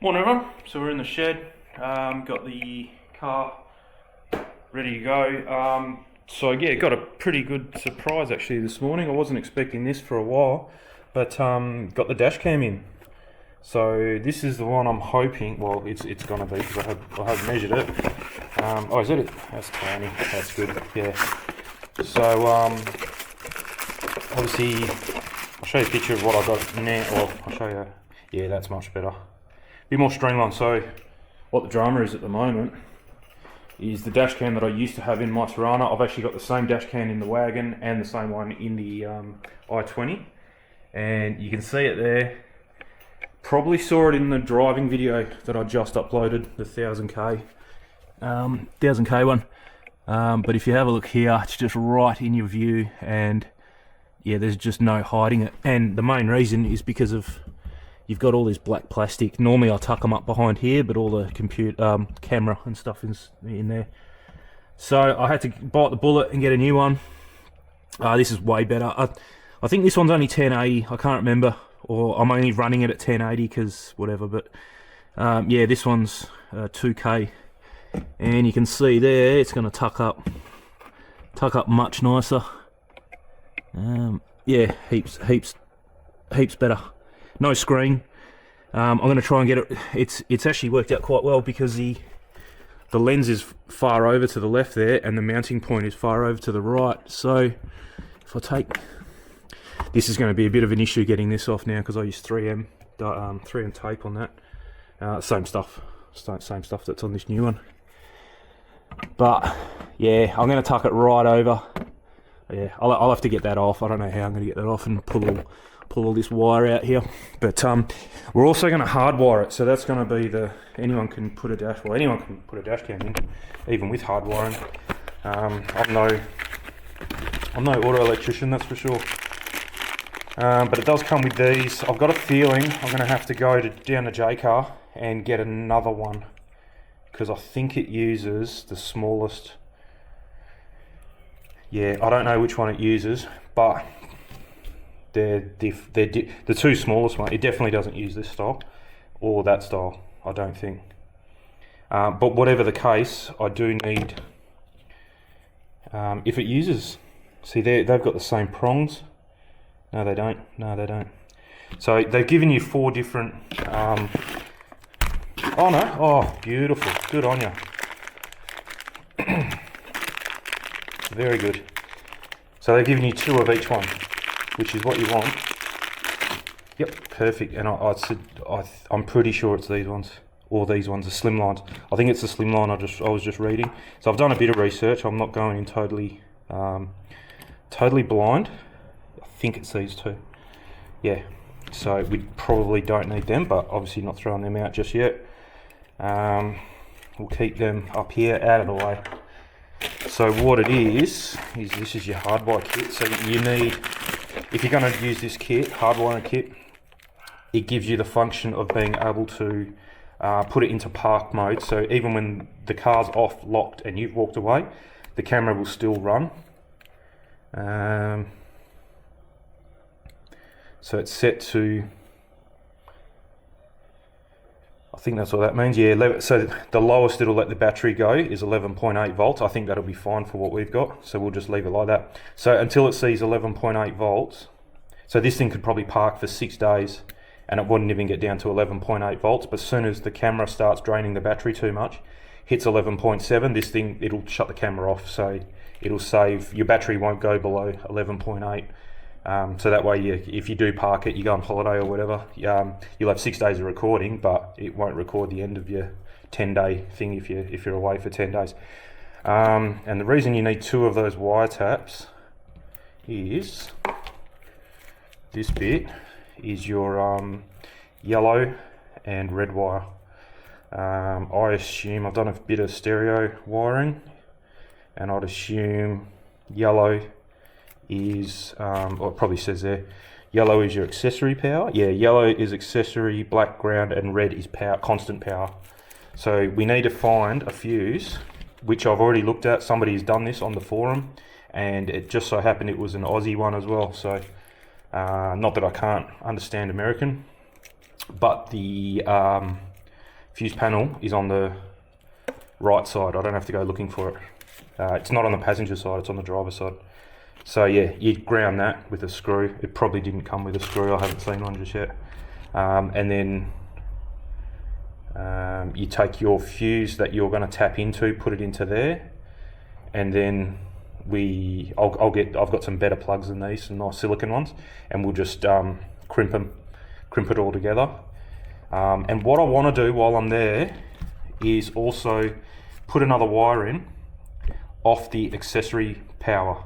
Morning everyone, so we're in the shed, got the car ready to go. So yeah, got a pretty good surprise actually this morning. I wasn't expecting this for a while, but got the dash cam in. So this is the one I'm hoping, well it's gonna be because I have measured it. Oh, is that it? That's tiny, that's good, yeah. So obviously I'll show you a picture of what I got now. Well, I'll show you, yeah, that's much better. Bit more streamlined. So what the drama is at the moment is the dash cam that I used to have in my Tirana. I've actually got the same dash cam in the wagon and the same one in the i20, and you can see it there. Probably saw it in the driving video that I just uploaded, the 1000k one. But if you have a look here, it's just right in your view, and yeah, there's just no hiding it. And the main reason is because of you've got all this black plastic. Normally I tuck them up behind here, but all the camera and stuff is in there. So I had to bite the bullet and get a new one. This is way better. I think this one's only 1080, I can't remember, or I'm only running it at 1080 because whatever, but yeah, this one's 2K, and you can see there it's going to tuck up much nicer. Yeah, heaps better. No screen. I'm going to try and get it. It's actually worked out quite well because the lens is far over to the left there, and the mounting point is far over to the right. So if I take, this is going to be a bit of an issue getting this off now because I use 3M tape on that. Same stuff that's on this new one. But yeah, I'm going to tuck it right over. Yeah, I'll have to get that off. I don't know how I'm going to get that off and pull all this wire out here. But we're also going to hardwire it, so that's going to be anyone can put a dash cam in, even with hardwiring. I'm no auto electrician, that's for sure. But it does come with these. I've got a feeling I'm going to have to go down to J-Car and get another one because I think it uses the smallest. Yeah, I don't know which one it uses, but they're the two smallest ones. It definitely doesn't use this style or that style, I don't think. But whatever the case, I do need. If it uses, see they've got the same prongs. No, they don't. No, they don't. So they've given you 4 different. Oh no! Oh, beautiful. Good on you. Very good. So they've given you 2 of each one, which is what you want. Yep, perfect. And I'm pretty sure it's these ones, or these ones, the slim lines. I think it's the slim line. I was just reading. So I've done a bit of research. I'm not going in totally blind. I think it's these 2. Yeah. So we probably don't need them, but obviously not throwing them out just yet. We'll keep them up here, out of the way. So what it is this is your hardwire kit. So you need, if you're going to use this kit, hardwiring kit, it gives you the function of being able to put it into park mode. So even when the car's off, locked, and you've walked away, the camera will still run. So it's set to, I think that's what that means. Yeah, so the lowest it'll let the battery go is 11.8 volts. I think that'll be fine for what we've got. So we'll just leave it like that. So until it sees 11.8 volts, so this thing could probably park for 6 days and it wouldn't even get down to 11.8 volts. But as soon as the camera starts draining the battery too much, hits 11.7, this thing, it'll shut the camera off. So it'll save, your battery won't go below 11.8. So that way, if you do park it, you go on holiday or whatever, you'll have 6 days of recording, but it won't record the end of your 10-day thing if you're away for 10 days. And the reason you need 2 of those wire taps is this bit is your yellow and red wire. I assume I've done a bit of stereo wiring, and I'd assume yellow is, or it probably says there, yellow is your accessory power. Yeah, yellow is accessory, black ground, and red is power, constant power. So we need to find a fuse, which I've already looked at. Somebody's done this on the forum, and it just so happened it was an Aussie one as well. So not that I can't understand American, but the fuse panel is on the right side. I don't have to go looking for it. It's not on the passenger side, it's on the driver's side. So yeah, you ground that with a screw. It probably didn't come with a screw, I haven't seen one just yet. And then you take your fuse that you're going to tap into, put it into there, and then I've got some better plugs than these, some nice silicon ones, and we'll just crimp it all together. And what I want to do while I'm there is also put another wire in off the accessory power.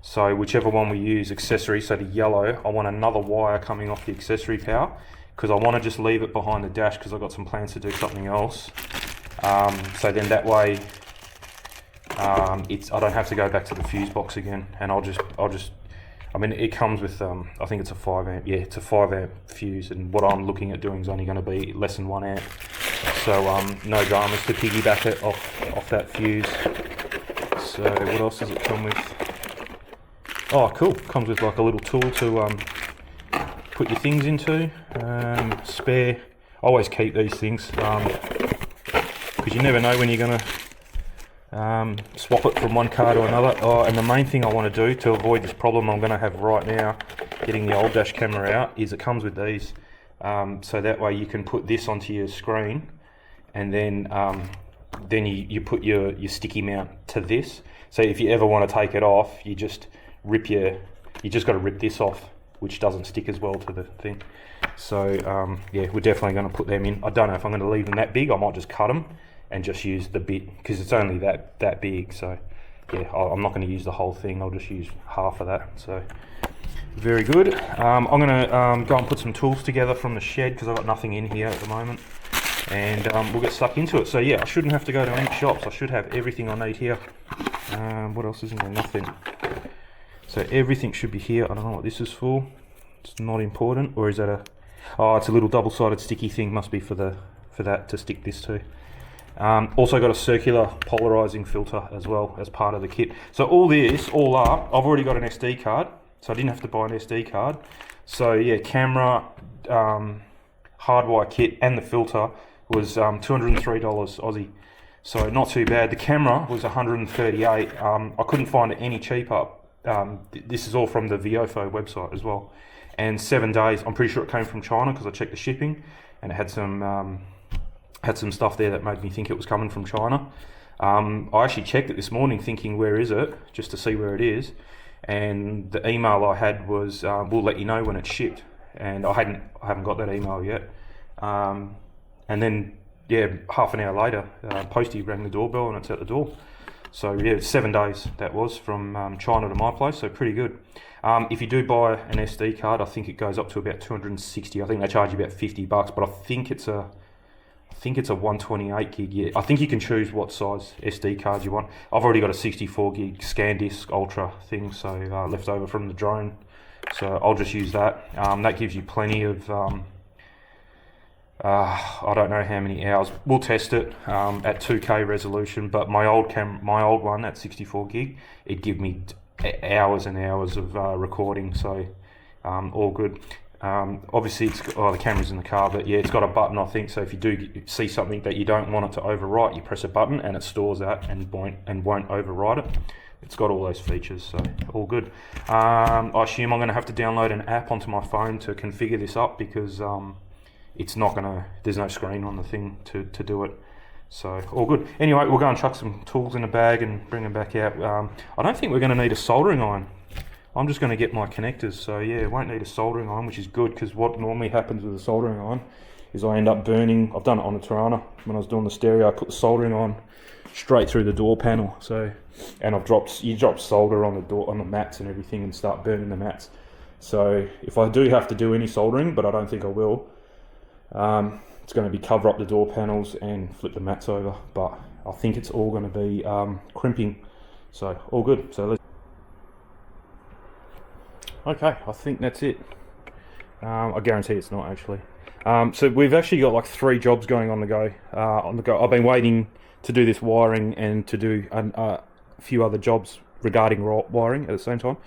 So whichever one we use, accessory, so the yellow, I want another wire coming off the accessory power, because I want to just leave it behind the dash because I've got some plans to do something else. So then that way I don't have to go back to the fuse box again, and I'll just I mean, it comes with I think it's a 5 amp, yeah, it's a 5 amp fuse, and what I'm looking at doing is only going to be less than 1 amp. So no dramas to piggyback it off that fuse. So what else does it come with? Oh, cool. Comes with like a little tool to put your things into. Spare. I always keep these things because you never know when you're going to swap it from one car to another. Oh, and the main thing I want to do to avoid this problem I'm going to have right now, getting the old dash camera out, is it comes with these. So that way you can put this onto your screen, and then you put your sticky mount to this. So if you ever want to take it off, you just got to rip this off, which doesn't stick as well to the thing. So yeah, we're definitely going to put them in. I don't know if I'm going to leave them that big. I might just cut them and just use the bit, because it's only that big. So yeah, I'm not going to use the whole thing. I'll just use half of that. So very good. I'm going to go and put some tools together from the shed, because I've got nothing in here at the moment, and we'll get stuck into it. So yeah, I shouldn't have to go to any shops. I should have everything I need here. What else is in there? Nothing. So everything should be here. I don't know what this is for. It's not important. Or is that oh, it's a little double-sided sticky thing. Must be for that to stick this to. Also got a circular polarizing filter as well as part of the kit. So all up, I've already got an SD card, so I didn't have to buy an SD card. So yeah, camera, hardwire kit, and the filter was $203 Aussie. So not too bad. The camera was 138. I couldn't find it any cheaper. This is all from the Viofo website as well. And 7 days, I'm pretty sure it came from China, because I checked the shipping, and it had some stuff there that made me think it was coming from China. I actually checked it this morning thinking, where is it, just to see where it is, and the email I had was, we'll let you know when it's shipped, and I haven't got that email yet. And then yeah, half an hour later, Postie rang the doorbell and it's at the door. So yeah, 7 days that was from China to my place, so pretty good. If you do buy an SD card, I think it goes up to about 260. I think they charge you about $50, but I think it's a 128 gig. Yeah, I think you can choose what size SD card you want. I've already got a 64 gig ScanDisk Ultra thing, so left over from the drone. So I'll just use that. That gives you plenty of. I don't know how many hours. We'll test it at 2K resolution, but my old one at 64 gig, it give me hours and hours of recording. So all good. Obviously, the camera's in the car, but yeah, it's got a button, I think. So if you do see something that you don't want it to overwrite, you press a button and it stores that and won't overwrite it. It's got all those features, so all good. I assume I'm going to have to download an app onto my phone to configure this up, because it's not gonna, there's no screen on the thing to do it. So all good. Anyway, we'll go and chuck some tools in a bag and bring them back out. I don't think we're going to need a soldering iron. I'm just going to get my connectors. So yeah, won't need a soldering iron, which is good, because what normally happens with a soldering iron is I end up burning. I've done it on the Tirana when I was doing the stereo. I put the soldering iron straight through the door panel. So, and you drop solder on the door, on the mats and everything, and start burning the mats. So if I do have to do any soldering, but I don't think I will, it's going to be cover up the door panels and flip the mats over, but I think it's all going to be crimping. So all good. So let's. Okay, I think that's it. I guarantee it's not actually. So we've actually got like 3 jobs going on the go. I've been waiting to do this wiring and to do a few other jobs regarding wiring at the same time.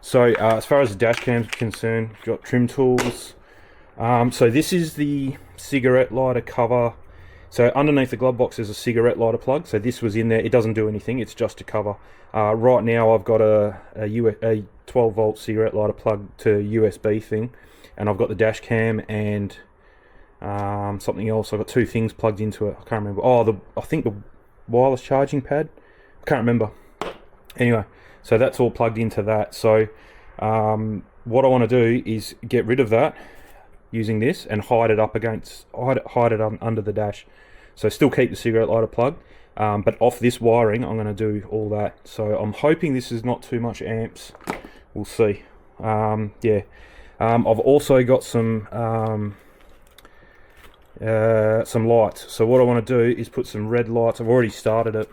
So as far as the dash cam's concerned, we've got trim tools. So this is the cigarette lighter cover So underneath the glove box there's a cigarette lighter plug. So this was in there. It doesn't do anything. It's just a cover. Right now I've got a 12 volt cigarette lighter plug to USB thing, and I've got the dash cam and something else. I've got two things plugged into it. I can't remember. Oh, I think the wireless charging pad. I can't remember. Anyway, so that's all plugged into that. So what I want to do is get rid of that using this and hide it under the dash. So still keep the cigarette lighter plug, but off this wiring I'm going to do all that. So I'm hoping this is not too much amps. We'll see. Yeah. I've also got some lights. So what I want to do is put some red lights. I've already started it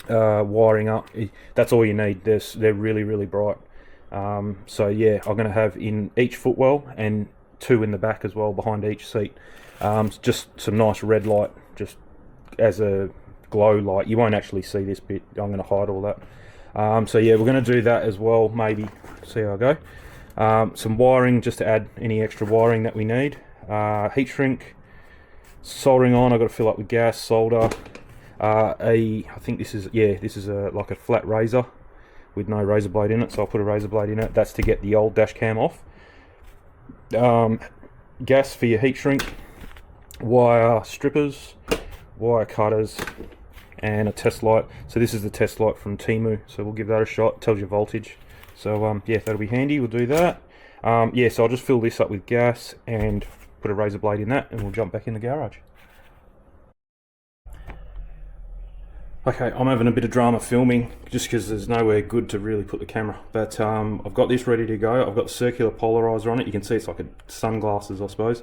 wiring up. That's all you need. They're really, really bright. So yeah, I'm going to have in each footwell and two in the back as well behind each seat. Just some nice red light, just as a glow light. You won't actually see this bit. I'm going to hide all that. So yeah, we're going to do that as well. Maybe see how I go. Some wiring just to add any extra wiring that we need. Heat shrink, soldering on. I've got to fill up with gas, solder. I think this is like a flat razor with no razor blade in it, so I'll put a razor blade in it. That's to get the old dash cam off. Gas for your heat shrink, wire strippers, wire cutters, and a test light. So this is the test light from Temu, so we'll give that a shot. It tells you voltage. So yeah, that'll be handy. We'll do that. Yeah, so I'll just fill this up with gas and put a razor blade in that, and we'll jump back in the garage. Okay, I'm having a bit of drama filming just because there's nowhere good to really put the camera. But I've got this ready to go. I've got the circular polarizer on it. You can see it's like a sunglasses, I suppose.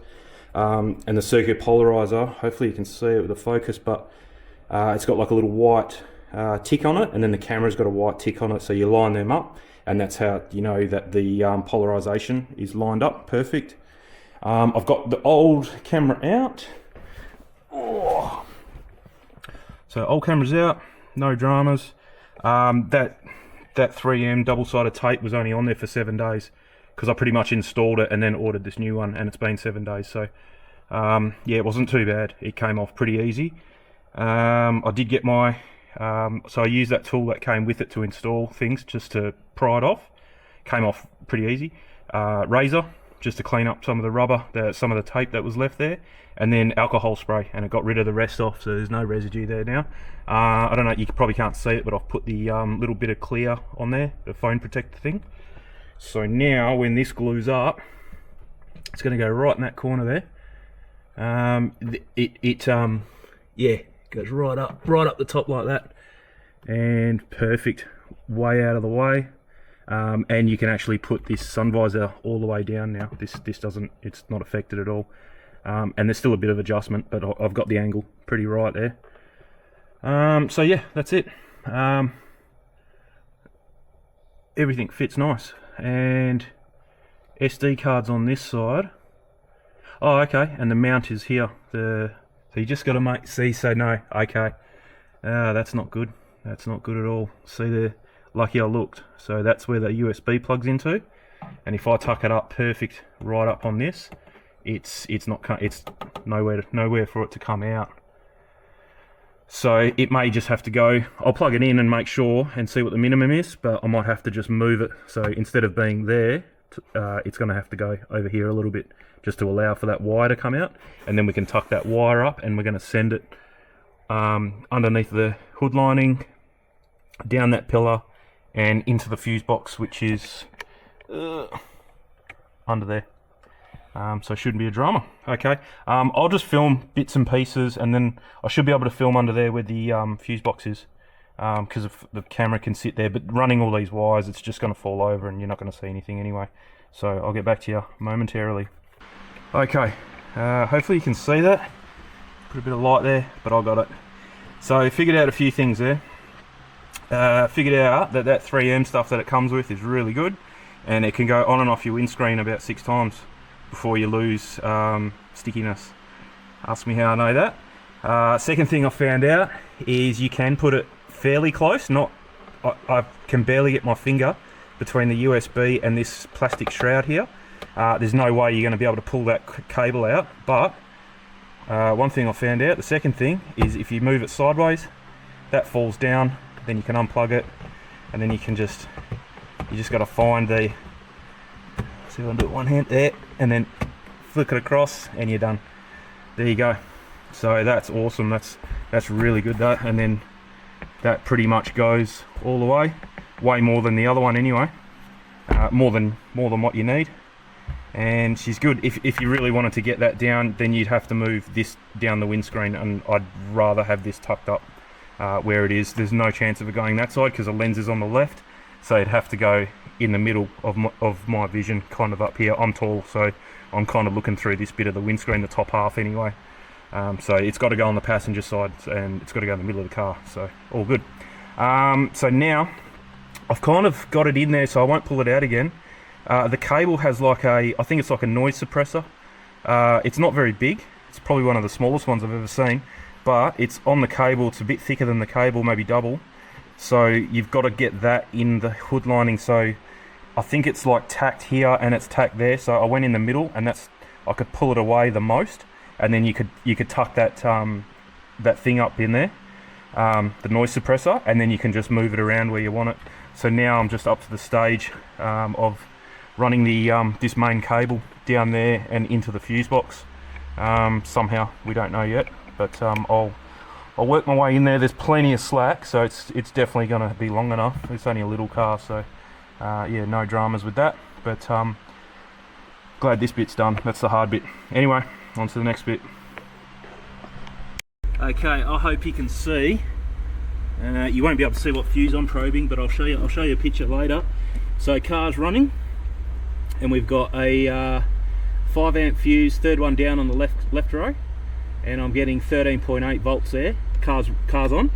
And the circular polarizer, hopefully you can see it with the focus, but it's got like a little white tick on it, and then the camera's got a white tick on it. So you line them up, and that's how you know that the polarization is lined up perfect. I've got the old camera out. Oh. So old camera's out, no dramas. That 3M double-sided tape was only on there for 7 days because I pretty much installed it and then ordered this new one, and it's been 7 days. So yeah, it wasn't too bad. It came off pretty easy. I did get my, so I used that tool that came with it to install things just to pry it off. Came off pretty easy. Razor, just to clean up some of the rubber, some of the tape that was left there, and then alcohol spray, and it got rid of the rest off, so there's no residue there now. I don't know, you probably can't see it, but I've put the little bit of clear on there, the phone protector thing. So now when this glues up, it's going to go right in that corner there. Yeah, goes right up the top like that, and perfect, way out of the way. And you can actually put this sun visor all the way down now. This doesn't, it's not affected at all. And there's still a bit of adjustment, but I've got the angle pretty right there. So yeah, that's it. Everything fits nice, and SD cards on this side. Oh, okay, and the mount is here. So you just got to say no. Okay, that's not good. That's not good at all. See there. Lucky I looked. So that's where the USB plugs into, and if I tuck it up perfect right up on this, it's nowhere for it to come out. So it may just have to go. I'll plug it in and make sure and see what the minimum is, but I might have to just move it. So instead of being there, it's going to have to go over here a little bit just to allow for that wire to come out, and then we can tuck that wire up, and we're going to send it underneath the hood lining, down that pillar, and into the fuse box, which is under there. So it shouldn't be a drama. Okay, I'll just film bits and pieces, and then I should be able to film under there where the fuse box is, because the camera can sit there, but running all these wires, it's just going to fall over and you're not going to see anything anyway. So I'll get back to you momentarily. Okay, hopefully you can see that. Put a bit of light there, but I got it. So I figured out a few things there. Figured out that 3M stuff that it comes with is really good, and it can go on and off your windscreen about 6 times before you lose stickiness. Ask me how I know that. Second thing I found out is you can put it fairly close. I can barely get my finger between the USB and this plastic shroud here. There's no way you're going to be able to pull that cable out, but One thing I found out, the second thing, is if you move it sideways, that falls down, then you can unplug it, and then you just got to find the, see if I can do it one hand there, and then flick it across, and you're done. There you go. So that's awesome, that's really good, that, and then that pretty much goes all the way more than the other one anyway, more than what you need. And she's good. If you really wanted to get that down, then you'd have to move this down the windscreen, and I'd rather have this tucked up where it is. There's no chance of it going that side because the lens is on the left, so it'd have to go in the middle of my vision, kind of up here. I'm tall, so I'm kind of looking through this bit of the windscreen, the top half anyway. So it's got to go on the passenger side, and it's got to go in the middle of the car, so all good. So now I've kind of got it in there, so I won't pull it out again. The cable has like I think it's like a noise suppressor. It's not very big. It's probably one of the smallest ones I've ever seen, but it's on the cable. It's a bit thicker than the cable, maybe double. So you've got to get that in the hood lining. So I think it's like tacked here and it's tacked there. So I went in the middle, and I could pull it away the most, and then you could tuck that that thing up in there, the noise suppressor, and then you can just move it around where you want it. So now I'm just up to the stage of running the this main cable down there and into the fuse box. Somehow, we don't know yet, but I'll work my way in there. There's plenty of slack, so it's definitely going to be long enough. It's only a little car, so yeah, no dramas with that, but glad this bit's done. That's the hard bit. Anyway, on to the next bit. Okay, I hope you can see. You won't be able to see what fuse I'm probing, but I'll show you a picture later. So car's running, and we've got a 5 amp fuse, third one down on the left row, and I'm getting 13.8 volts there. Car's on,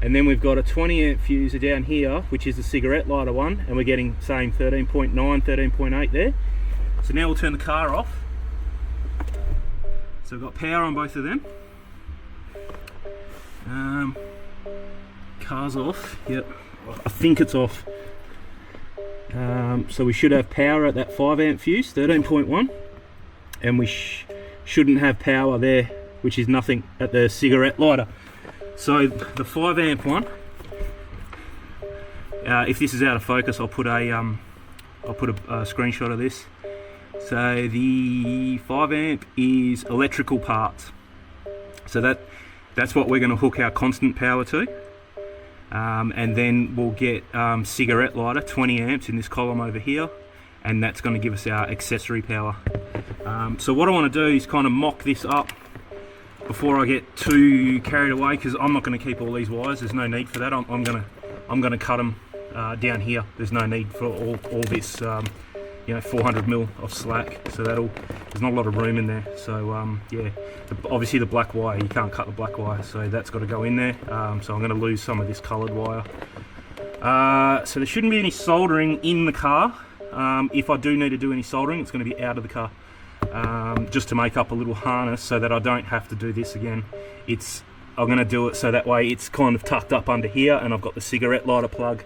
and then we've got a 20 amp fuse down here, which is the cigarette lighter one, and we're getting same 13.9, 13.8 there. So now we'll turn the car off. So we've got power on both of them. Car's off. Yep, I think it's off. So we should have power at that 5 amp fuse, 13.1, and we shouldn't have power there, which is nothing, at the cigarette lighter. So the 5 amp one, if this is out of focus, I'll put a screenshot of this. So the 5 amp is electrical parts. So that's what we're going to hook our constant power to. And then we'll get cigarette lighter, 20 amps in this column over here, and that's going to give us our accessory power. So what I want to do is kind of mock this up before I get too carried away, because I'm not going to keep all these wires. There's no need for that. I'm going to cut them down here. There's no need for all this 400 mil of slack, so there's not a lot of room in there. So yeah, obviously the black wire, you can't cut the black wire, so that's got to go in there. So I'm going to lose some of this coloured wire. So there shouldn't be any soldering in the car. If I do need to do any soldering, it's going to be out of the car, just to make up a little harness so that I don't have to do this again. I'm going to do it so that way it's kind of tucked up under here, and I've got the cigarette lighter plug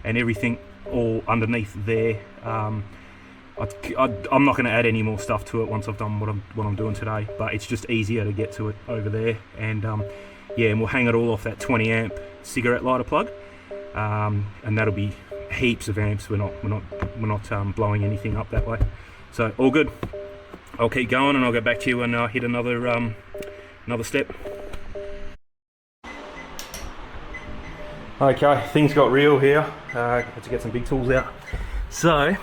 and everything all underneath there. I'm not going to add any more stuff to it once I've done what I'm doing today, but it's just easier to get to it over there. And yeah, and we'll hang it all off that 20 amp cigarette lighter plug, and that'll be heaps of amps. We're not blowing anything up that way, so all good. I'll keep going, and I'll get back to you and hit another step. Okay, things got real here. Had to get some big tools out. So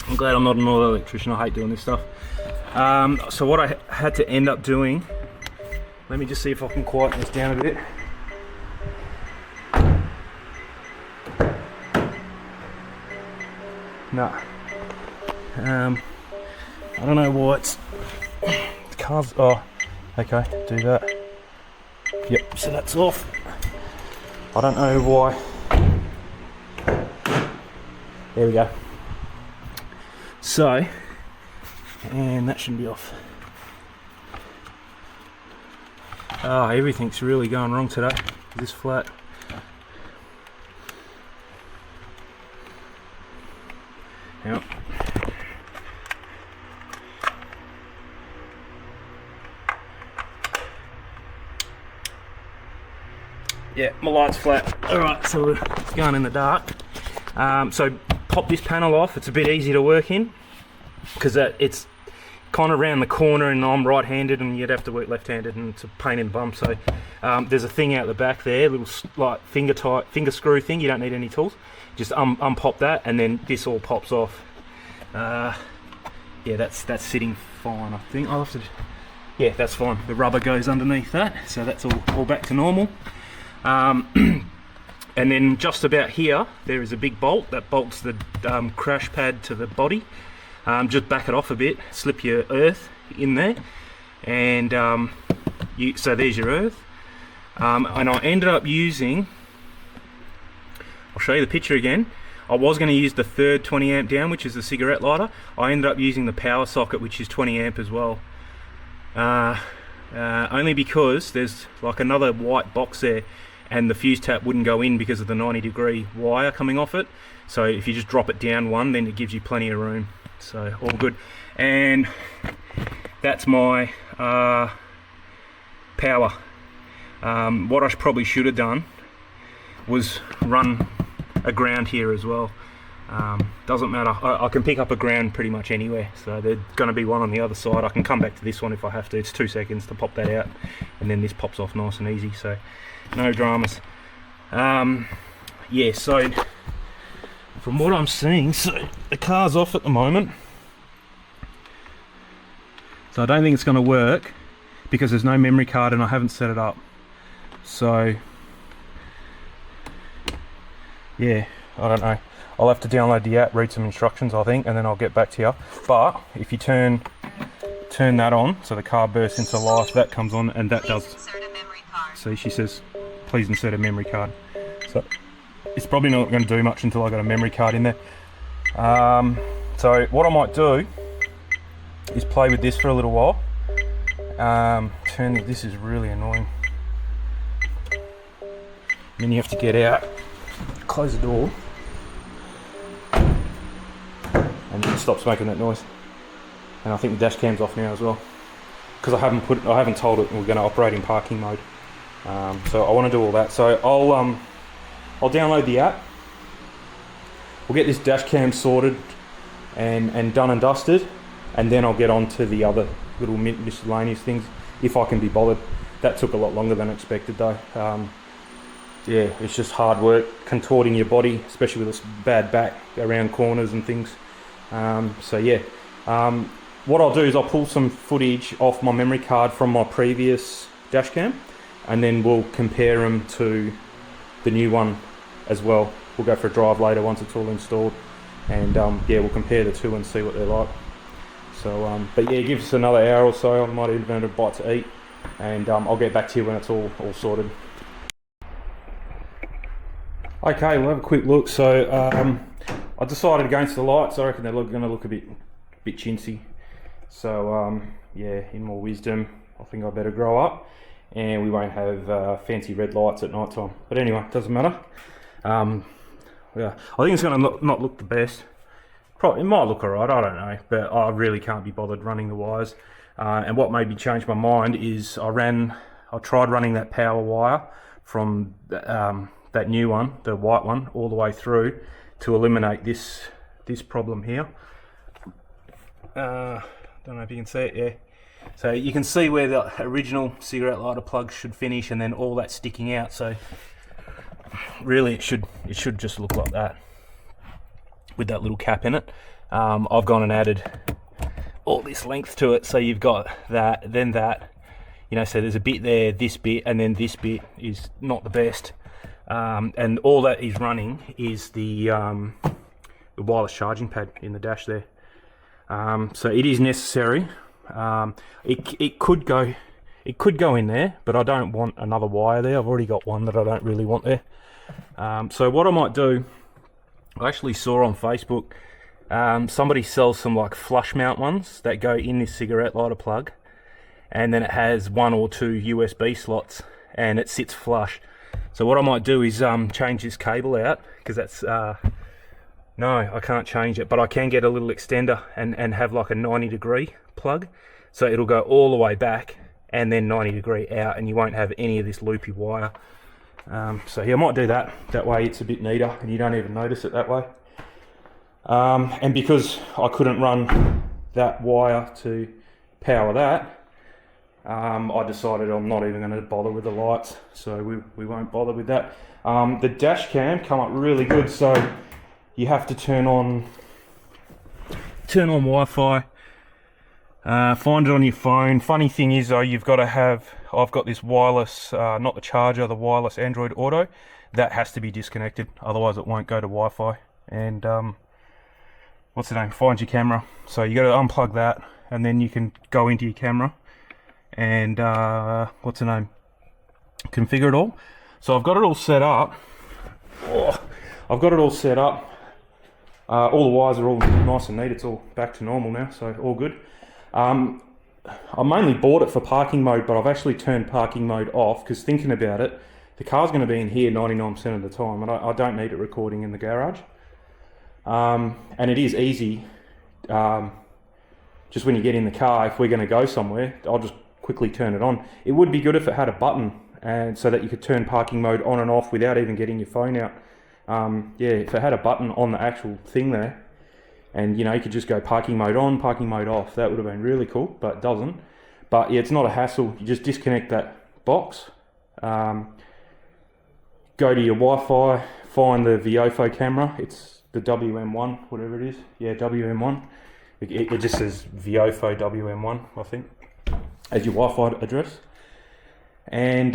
I'm glad I'm not an oil electrician. I hate doing this stuff. So what I had to end up doing, let me just see if I can quieten this down a bit. No. I don't know why the car's, oh, okay, do that. Yep, so that's off. I don't know why. There we go. So, and that shouldn't be off. Oh, everything's really going wrong today. Is this flat? Yep. Yeah, my light's flat. Alright, so we're going in the dark. So pop this panel off. It's a bit easy to work in because it's kind of around the corner, and I'm right-handed and you'd have to work left-handed, and it's a pain in the bum. So there's a thing out the back there, little like finger screw thing. You don't need any tools. Just unpop that, and then this all pops off. Yeah, that's sitting fine, I think. I'll have to. Yeah, that's fine. The rubber goes underneath that, so that's all back to normal. And then just about here, there is a big bolt that bolts the crash pad to the body. Just back it off a bit, slip your earth in there, and so there's your earth. And I ended up using, I'll show you the picture again. I was going to use the third 20 amp down, which is the cigarette lighter. I ended up using the power socket, which is 20 amp as well. Only because there's like another white box there, and the fuse tap wouldn't go in because of the 90-degree wire coming off it. So if you just drop it down one, then it gives you plenty of room. So all good. And that's my power. What I probably should have done was run a ground here as well. Doesn't matter, I can pick up a ground pretty much anywhere, so there's going to be one on the other side. I can come back to this one if I have to. It's 2 seconds to pop that out, and then this pops off nice and easy, so no dramas. Yeah, so from what I'm seeing, so the car's off at the moment, so I don't think it's going to work because there's no memory card and I haven't set it up. So yeah, I don't know. I'll have to download the app, read some instructions, I think, and then I'll get back to you. But if you turn that on, so the car bursts into life, that comes on, and that does. See, she says, please insert a memory card. So it's probably not going to do much until I got a memory card in there. So what I might do is play with this for a little while. This is really annoying. Then you have to get out, close the door, and it stops making that noise. And I think the dash cam's off now as well, because I haven't told it we're going to operate in parking mode. So I want to do all that. So I'll download the app. We'll get this dash cam sorted and done and dusted, and then I'll get on to the other little miscellaneous things if I can be bothered. That took a lot longer than expected though. Yeah, it's just hard work contorting your body, especially with this bad back around corners and things. So yeah, what I'll do is I'll pull some footage off my memory card from my previous dash cam, and then we'll compare them to the new one as well. We'll go for a drive later once it's all installed, and yeah, we'll compare the two and see what they're like. So but yeah, give us another hour or so. I might even have a bite to eat, and I'll get back to you when it's all sorted. Okay, we'll have a quick look. So I decided against the lights. I reckon they're going to look a bit chintzy. So yeah, in more wisdom, I think I better grow up, and we won't have fancy red lights at night time. But anyway, it doesn't matter. Yeah, I think it's going to not look the best. Probably, it might look alright, I don't know, but I really can't be bothered running the wires. And what made me change my mind is I tried running that power wire from that new one, the white one, all the way through to eliminate this problem here. Don't know if you can see it, yeah. So you can see where the original cigarette lighter plug should finish, and then all that sticking out. So really, it should just look like that with that little cap in it. I've gone and added all this length to it, so you've got that, then that. You know, so there's a bit there, this bit, and then this bit is not the best. And all that is running is the wireless charging pad in the dash there. So it is necessary. It could go in there, but I don't want another wire there. I've already got one that I don't really want there. So what I might do, I actually saw on Facebook, somebody sells some like flush mount ones that go in this cigarette lighter plug, and then it has 1 or 2 USB slots, and it sits flush. So what I might do is change this cable out, because that's no, I can't change it, but I can get a little extender and have like a 90-degree plug, so it'll go all the way back and then 90-degree out, and you won't have any of this loopy wire. So yeah, I might do that. That way it's a bit neater and you don't even notice it that way. And because I couldn't run that wire to power that, I decided I'm not even going to bother with the lights, so we won't bother with that. The dash cam come up really good, so you have to turn on Wi-Fi, find it on your phone. Funny thing is though, you've got to have, I've got this wireless, not the charger, the wireless Android Auto, that has to be disconnected, otherwise it won't go to Wi-Fi. And what's the name, find your camera, so you got to unplug that and then you can go into your camera and what's the name, configure it all. So I've got it all set up. All the wires are all nice and neat, it's all back to normal now, so all good. I mainly bought it for parking mode, but I've actually turned parking mode off because thinking about it, the car's going to be in here 99% of the time and I don't need it recording in the garage. And it is easy, just when you get in the car, if we're going to go somewhere, I'll just quickly turn it on. It would be good if it had a button, and so that you could turn parking mode on and off without even getting your phone out. Yeah, if it had a button on the actual thing there, and you know, you could just go parking mode on, parking mode off, that would have been really cool, but it doesn't. But yeah, it's not a hassle. You just disconnect that box, go to your Wi-Fi, find the Viofo camera, it's the WM1, whatever it is, yeah, WM1. It just says Viofo WM1, I think, as your Wi-Fi address. And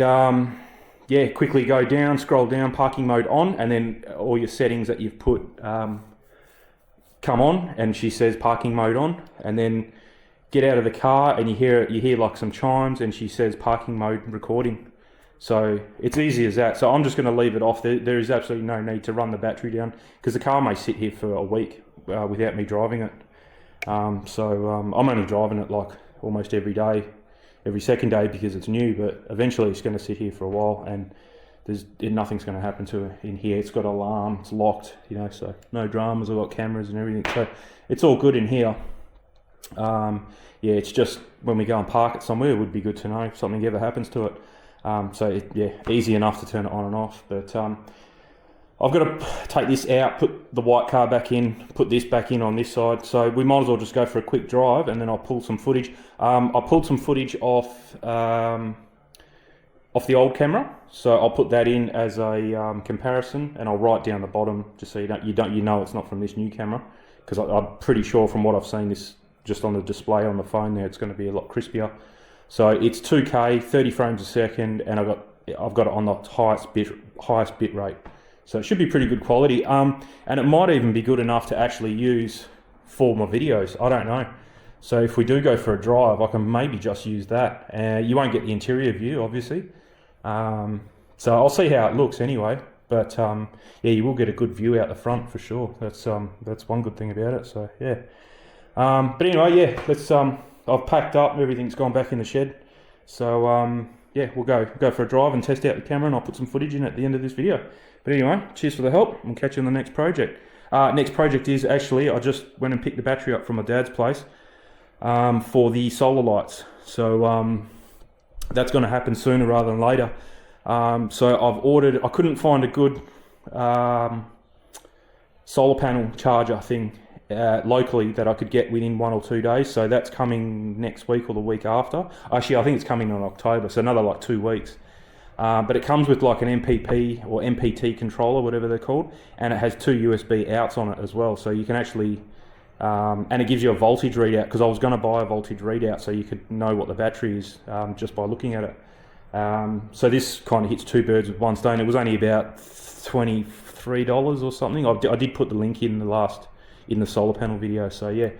yeah, quickly go down, scroll down, parking mode on, and then all your settings that you've put come on, and she says parking mode on, and then get out of the car and you hear like some chimes and she says parking mode recording. So it's easy as that. So I'm just going to leave it off. There is absolutely no need to run the battery down because the car may sit here for a week without me driving it. So I'm only driving it like almost every day, every second day because it's new, but eventually it's going to sit here for a while and nothing's going to happen to it in here. It's got an alarm, it's locked, you know, so no dramas. I've got cameras and everything, so it's all good in here. Yeah, it's just when we go and park it somewhere, it would be good to know if something ever happens to it. Yeah, easy enough to turn it on and off, but I've got to take this out, put the white car back in, put this back in on this side, so we might as well just go for a quick drive and then I'll pull some footage. I pulled some footage off the old camera, so I'll put that in as a comparison, and I'll write down the bottom just so you know it's not from this new camera, because I'm pretty sure from what I've seen this just on the display on the phone there, it's going to be a lot crispier. So it's 2K, 30 frames a second, and I've got it on the highest bit rate. So it should be pretty good quality. And it might even be good enough to actually use for my videos. I don't know. So if we do go for a drive, I can maybe just use that. You won't get the interior view, obviously. So I'll see how it looks anyway. But yeah, you will get a good view out the front for sure. That's one good thing about it. So yeah. But anyway, yeah, I've packed up, everything's gone back in the shed. So yeah, we'll go for a drive and test out the camera, and I'll put some footage in at the end of this video. But anyway, cheers for the help. We'll catch you on the next project. Next project is actually, I just went and picked the battery up from my dad's place for the solar lights. So that's going to happen sooner rather than later. So I've ordered, I couldn't find a good solar panel charger thing locally that I could get within 1 or 2 days. So that's coming next week or the week after. Actually, I think it's coming in October, so another like 2 weeks. But it comes with like an MPP or MPT controller, whatever they're called, and it has 2 USB outs on it as well. So you can actually, and it gives you a voltage readout, because I was going to buy a voltage readout so you could know what the battery is just by looking at it. So this kind of hits two birds with one stone. It was only about $23 or something. I did put the link in the solar panel video. So yeah,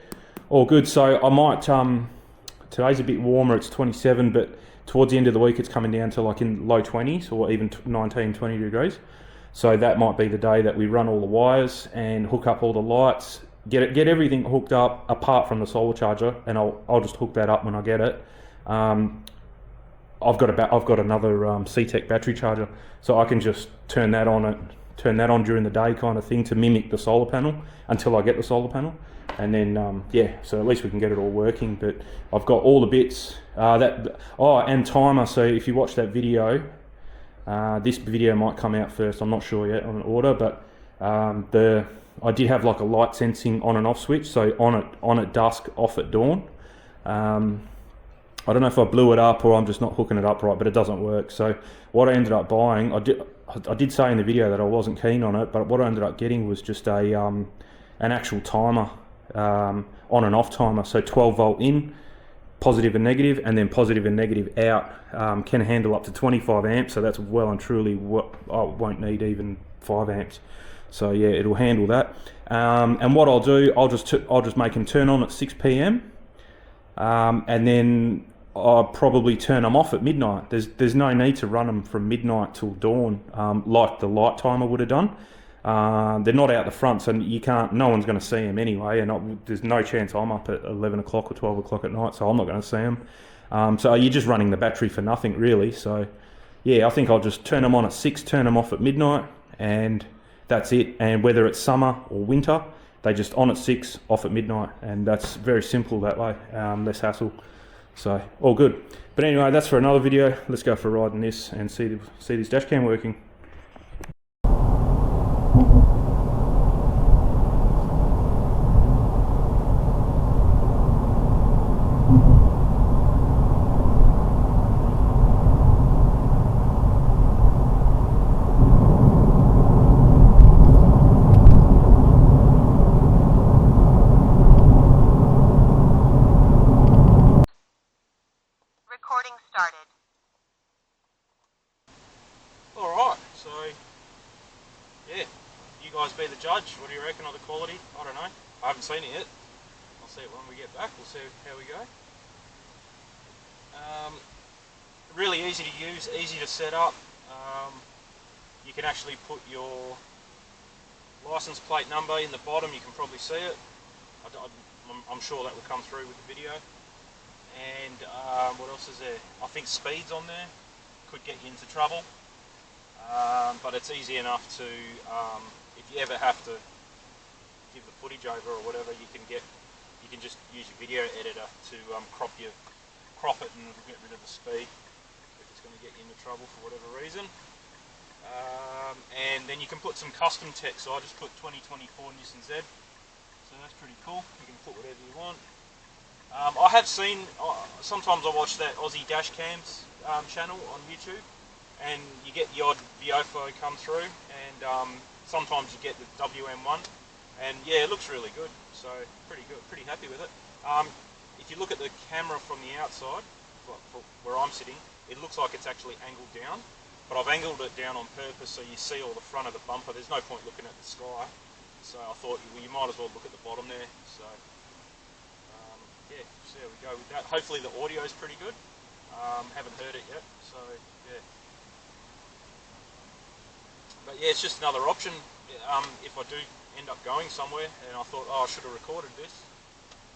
all good. So I might, today's a bit warmer, it's 27, but towards the end of the week it's coming down to like in low 20s or even 19, 20 degrees. So that might be the day that we run all the wires and hook up all the lights, get everything hooked up apart from the solar charger, and I'll just hook that up when I get it. I've got another CTEC battery charger, so I can just turn that on during the day kind of thing to mimic the solar panel until I get the solar panel. And then, yeah, so at least we can get it all working. But I've got all the bits, and timer. So if you watch that video, This video might come out first, I'm not sure yet on an order, but I did have like a light sensing on and off switch, so on at dusk, off at dawn. I don't know if I blew it up or I'm just not hooking it up right, but it doesn't work. So what I ended up buying, I did say in the video that I wasn't keen on it, but what I ended up getting was just a an actual timer, on and off timer. So 12 volt in, positive and negative, and then positive and negative out. Can handle up to 25 amps, so that's well and truly what I won't need even 5 amps. So yeah, it'll handle that. And what I'll do, I'll just make them turn on at 6 p.m. And then I'll probably turn them off at midnight. There's no need to run them from midnight till dawn, like the light timer would have done. They're not out the front, so you can't. No one's going to see them anyway, and there's no chance I'm up at 11 o'clock or 12 o'clock at night, so I'm not going to see them. So you're just running the battery for nothing, really. So yeah, I think I'll just turn them on at 6, turn them off at midnight, and that's it. And whether it's summer or winter, they just on at 6, off at midnight, and that's very simple that way. Less hassle. So all good. But anyway, that's for another video. Let's go for a ride in this and see this dash cam working. Alright, so yeah, you guys be the judge. What do you reckon of the quality? I don't know. I haven't seen it yet. I'll see it when we get back. We'll see how we go. Really easy to use, easy to set up. You can actually put your license plate number in the bottom. You can probably see it. I'm sure that will come through with the video. And what else is there? I think speeds on there could get you into trouble. But it's easy enough to, if you ever have to give the footage over or whatever, you can just use your video editor to crop it and get rid of the speed if it's going to get you into trouble for whatever reason. And then you can put some custom text. So I just put 2024 Nissan Z. So that's pretty cool. You can put whatever you want. I have seen, sometimes I watch that Aussie dash cams channel on YouTube, and you get the odd VOFO come through, and sometimes you get the WM1, and yeah, it looks really good, so pretty good, pretty happy with it. If you look at the camera from the outside, for where I'm sitting, it looks like it's actually angled down, but I've angled it down on purpose so you see all the front of the bumper. There's no point looking at the sky, so I thought, well, you might as well look at the bottom there. So yeah, so there we go with that. Hopefully the audio is pretty good. Haven't heard it yet, so yeah. But yeah, it's just another option if I do end up going somewhere, and I thought, oh, I should have recorded this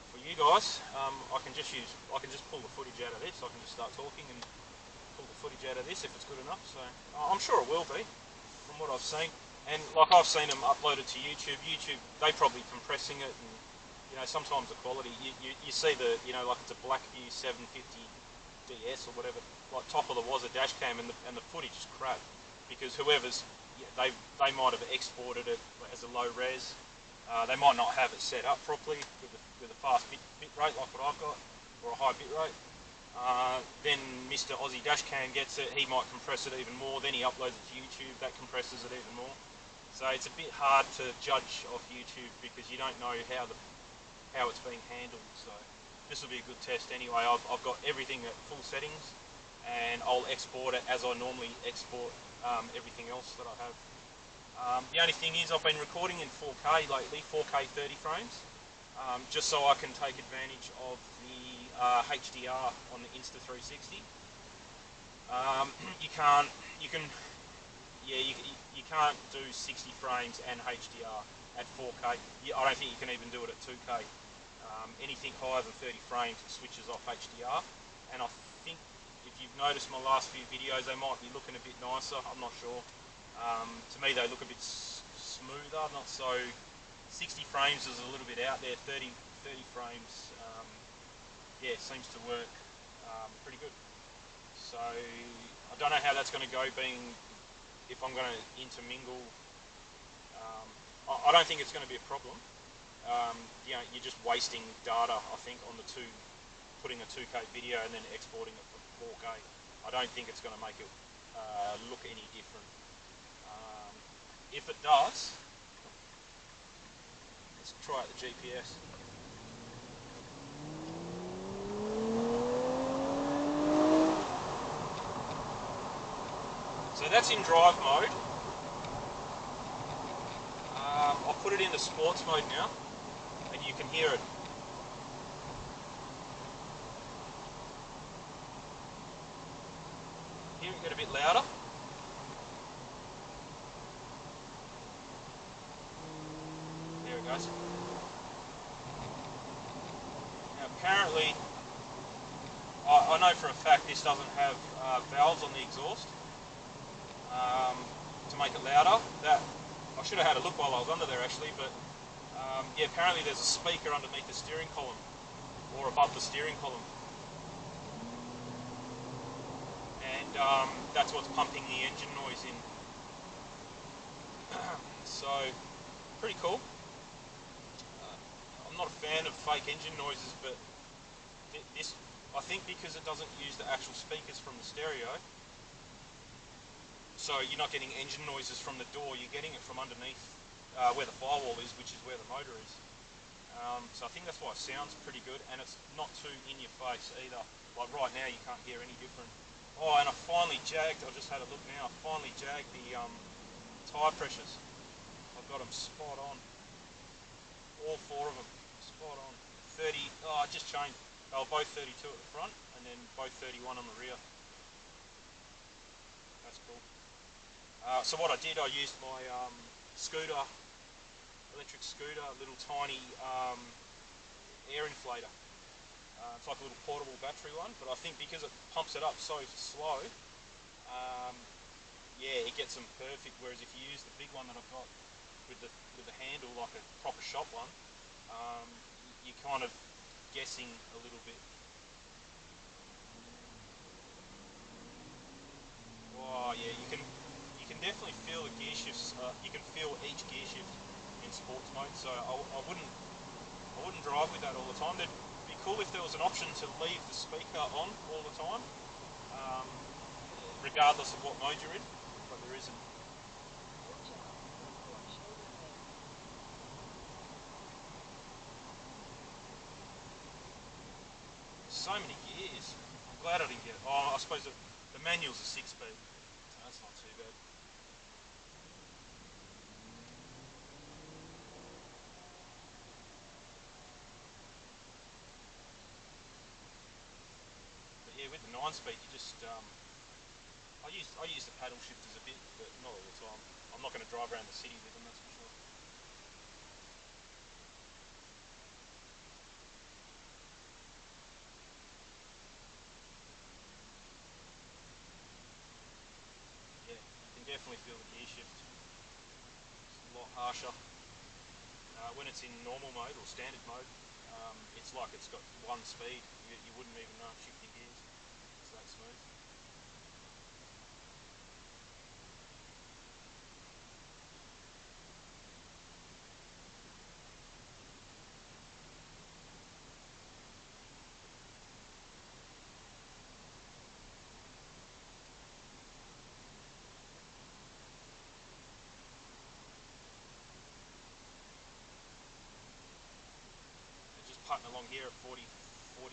for you guys. I can just pull the footage out of this. I can just start talking and pull the footage out of this if it's good enough. So I'm sure it will be, from what I've seen. And like I've seen them uploaded to YouTube. They probably compressing it, and you know, sometimes the quality, you see the, you know, like it's a Blackview 750 DS or whatever, like top of the was a dash cam, and the footage is crap because whoever's, they might have exported it as a low res. They might not have it set up properly with a fast bit rate like what I've got, or a high bit rate. Then Mr. Aussie Dashcam gets it, he might compress it even more, then he uploads it to YouTube, that compresses it even more. So it's a bit hard to judge off YouTube because you don't know how it's being handled. So this will be a good test anyway. I've got everything at full settings, and I'll export it as I normally export everything else that I have. The only thing is I've been recording in 4K lately, 4K 30 frames, just so I can take advantage of the HDR on the Insta360. You can't do 60 frames and HDR at 4K. I don't think you can even do it at 2K. Anything higher than 30 frames it switches off HDR, and I think if you've noticed my last few videos, they might be looking a bit nicer. I'm not sure. To me they look a bit smoother, not so. 60 frames is a little bit out there. 30 frames, yeah, seems to work pretty good. So I don't know how that's going to go, being if I'm going to intermingle. I don't think it's going to be a problem. You know, you're just wasting data, I think, on the putting a 2K video and then exporting it for 4K. I don't think it's going to make it look any different. If it does, let's try out the GPS. So that's in drive mode. I'll put it into sports mode now, and you can hear it. Hear it get a bit louder. There it goes. Now apparently, I know for a fact this doesn't have valves on the exhaust to make it louder. That I should have had a look while I was under there actually, but yeah, apparently there's a speaker underneath the steering column or above the steering column, and that's what's pumping the engine noise in. So pretty cool. I'm not a fan of fake engine noises, but this, I think, because it doesn't use the actual speakers from the stereo, so you're not getting engine noises from the door, you're getting it from underneath where the firewall is, which is where the motor is. So I think that's why it sounds pretty good, and it's not too in your face either. Like right now you can't hear any different. Oh, and I finally jagged, I just had a look now, I finally jagged the tyre pressures. I've got them spot on. All four of them, spot on. 30, oh I just changed. They were both 32 at the front, and then both 31 on the rear. That's cool. So what I did, I used my scooter, electric scooter, little tiny air inflator. It's like a little portable battery one, but I think because it pumps it up so slow, yeah, it gets them perfect. Whereas if you use the big one that I've got with the handle, like a proper shop one, you're kind of guessing a little bit. Oh yeah, you can definitely feel the gear shifts. You can feel each gear shift in sports mode. So I wouldn't drive with that all the time. It'd be cool if there was an option to leave the speaker on all the time, regardless of what mode you're in. But there isn't. So many gears. I'm glad I didn't get. Oh, I suppose the manual's a 6-speed. So that's not too bad. But yeah, with the 9-speed, you just I use the paddle shifters a bit, but not all the time. I'm not going to drive around the city with them, that's for sure. Yeah, you can definitely feel the gear shift. It's a lot harsher. When it's in normal mode or standard mode, it's like it's got one speed. You wouldn't even know I'm shifting gears. It's that smooth. And just putting along here at 40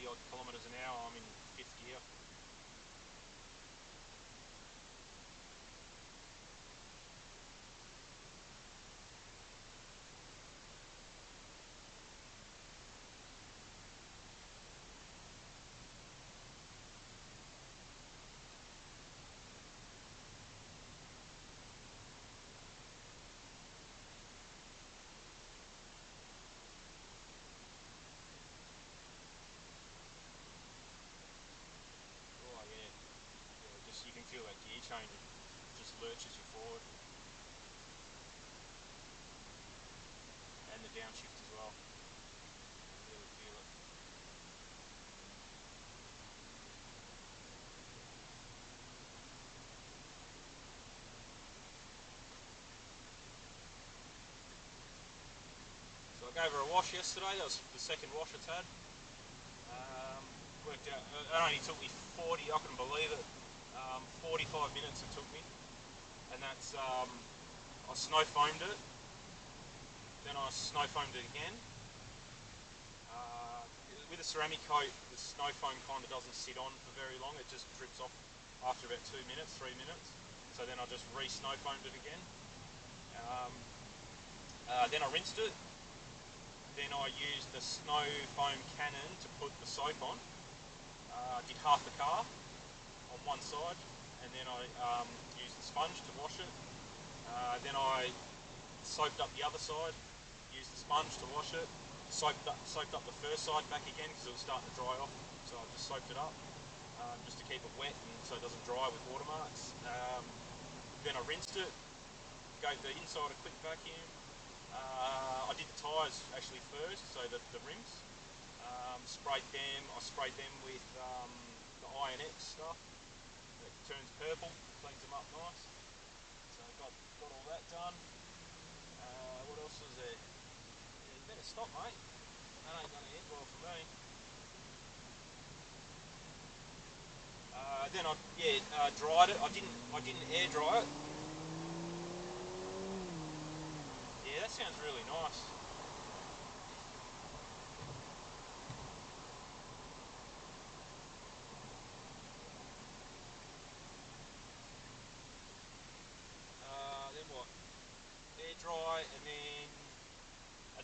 odd kilometres an hour, I'm in 5th gear. Oh yeah, yeah. Just you can feel that gear change. It just lurches you forward, and the downshift as well. You really feel it. gave her a wash yesterday. That was the second wash it's had. Worked out. It only took me 40. I couldn't believe it. 45 minutes it took me, and that's I snow foamed it. Then I snow foamed it again. With a ceramic coat, the snow foam kind of doesn't sit on for very long. It just drips off after about 2 minutes, 3 minutes. So then I just re-snow foamed it again. Then I rinsed it. Then I used the snow foam cannon to put the soap on. Did half the car on one side, and then I used the sponge to wash it. Then I soaped up the other side, used the sponge to wash it, soaped up the first side back again because it was starting to dry off, so I just soaped it up just to keep it wet and so it doesn't dry with watermarks. Then I rinsed it, gave the inside a quick vacuum. I did the tyres actually first, so the rims. Sprayed them with the Iron X stuff. It turns purple, cleans them up nice. So I got all that done. What else was there? Yeah, you better stop, mate. That ain't gonna end well for me. Then I dried it. I didn't air dry it. Yeah, that sounds really nice. Then what? Air dry, and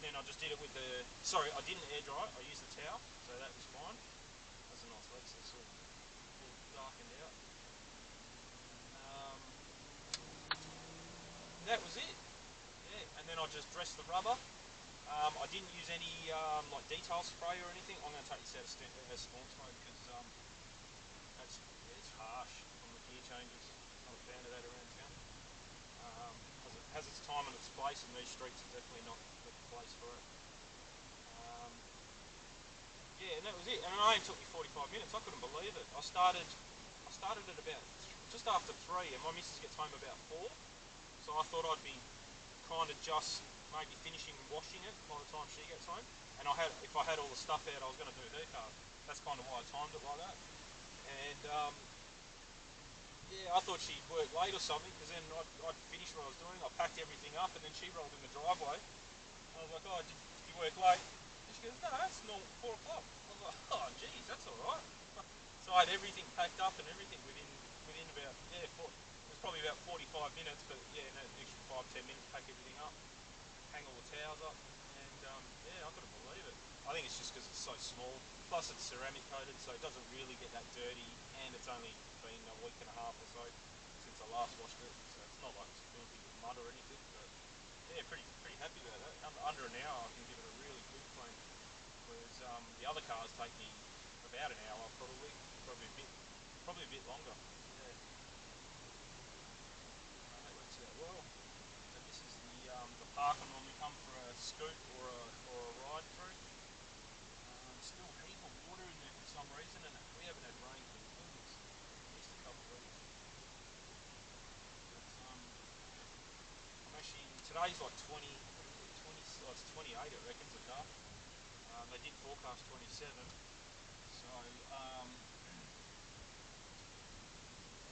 then I just did it with the. Sorry, I didn't air dry it. I used the towel, so that was fine. That's a nice Lexus, sort of darkened out. That was it. Yeah, and then I just dressed the rubber. I didn't use any like detail spray or anything. I'm going to take this out of sports mode because it's harsh on the gear changes. Not a fan of that around town. Has its time and its place, and these streets are definitely not the place for it. Yeah, and that was it. And it only took me 45 minutes. I couldn't believe it. I started at about just after 3, and my missus gets home about 4. So I thought I'd be kind of just maybe finishing washing it by the time she gets home. And if I had all the stuff out, I was going to do her car. That's kind of why I timed it like that. And yeah, I thought she'd work late or something, because then I'd finished what I was doing. I packed everything up, and then she rolled in the driveway. I was like, oh, did you work late? And she goes, no, it's normal 4 o'clock. I was like, oh, geez, that's all right. So I had everything packed up and everything within about, it was probably about 45 minutes, but yeah, an extra 5-10 minutes to pack everything up, hang all the towels up, and yeah, I couldn't believe it. I think it's just because it's so small, plus it's ceramic coated, so it doesn't really get that dirty, and it's only been a week and a half or so since I last washed it, so it's not like it's filthy with mud or anything, but yeah, pretty happy about that. Under an hour I can give it a really good clean, whereas the other cars take me about an hour probably a bit longer. Yeah. That works out well. So this is the park I normally come for a scoot or a ride through. Still a heap of water in there for some reason, and we haven't had rain for at least a couple of weeks. But I'm actually, today's like 20, what is it, 20, oh, it's 28 it reckons a car. They did forecast 27, so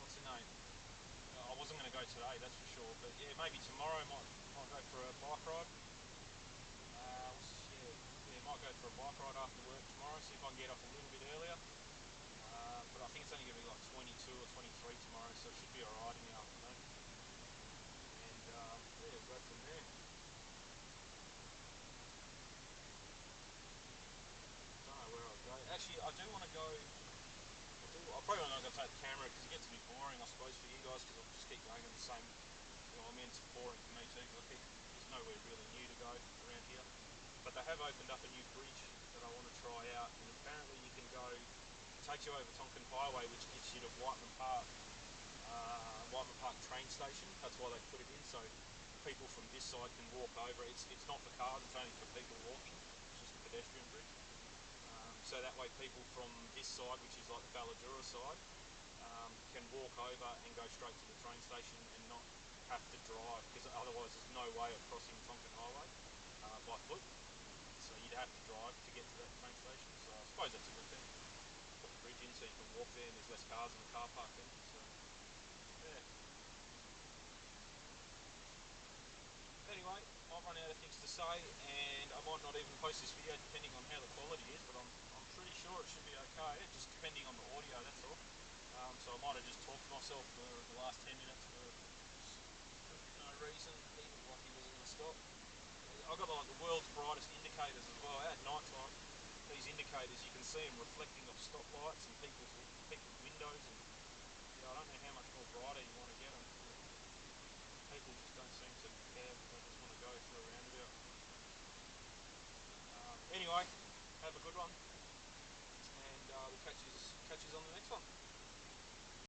what's the name? I wasn't going to go today, that's for sure, but yeah, maybe tomorrow might go for a bike ride. Might go for a bike ride after work tomorrow, see if I can get up a little bit earlier. But I think it's only going to be like 22 or 23 tomorrow, so it should be alright in the afternoon. And yeah, we'll go from there. Don't know where I'll go. Actually, I do want to go. I probably not going to take the camera because it gets a bit boring, I suppose, for you guys, because I'll just keep going on the same. You know, I mean, it's boring for me too, because there's nowhere really new to go around here. But they have opened up a new bridge that I want to try out, and apparently you can go. It takes you over Tonkin Highway, which gets you to Whiteman Park train station. That's why they put it in, so people from this side can walk over. It's not for cars; it's only for people walking. It's just a pedestrian bridge. So that way people from this side, which is like the Balladura side, can walk over and go straight to the train station and not have to drive, because otherwise there's no way of crossing Tonkin Highway by foot. so you'd have to drive to get to that train station. So I suppose that's a good thing. Put the bridge in so you can walk there, and there's less cars in the car park then. So yeah. Anyway, I've run out of things to say, and I might not even post this video depending on how the quality is, but I'm pretty sure it should be okay, just depending on the audio, that's all. So I might have just talked to myself for the last 10 minutes for no reason. He looked like he wasn't going to stop. I've got like the world's brightest indicators as well. At night time, these indicators, you can see them reflecting off stoplights and people's windows, and I don't know how much more brighter you want to get them. People just don't seem to care. They just want to go through a roundabout. Anyway, have a good one, and we'll catch you on the next one.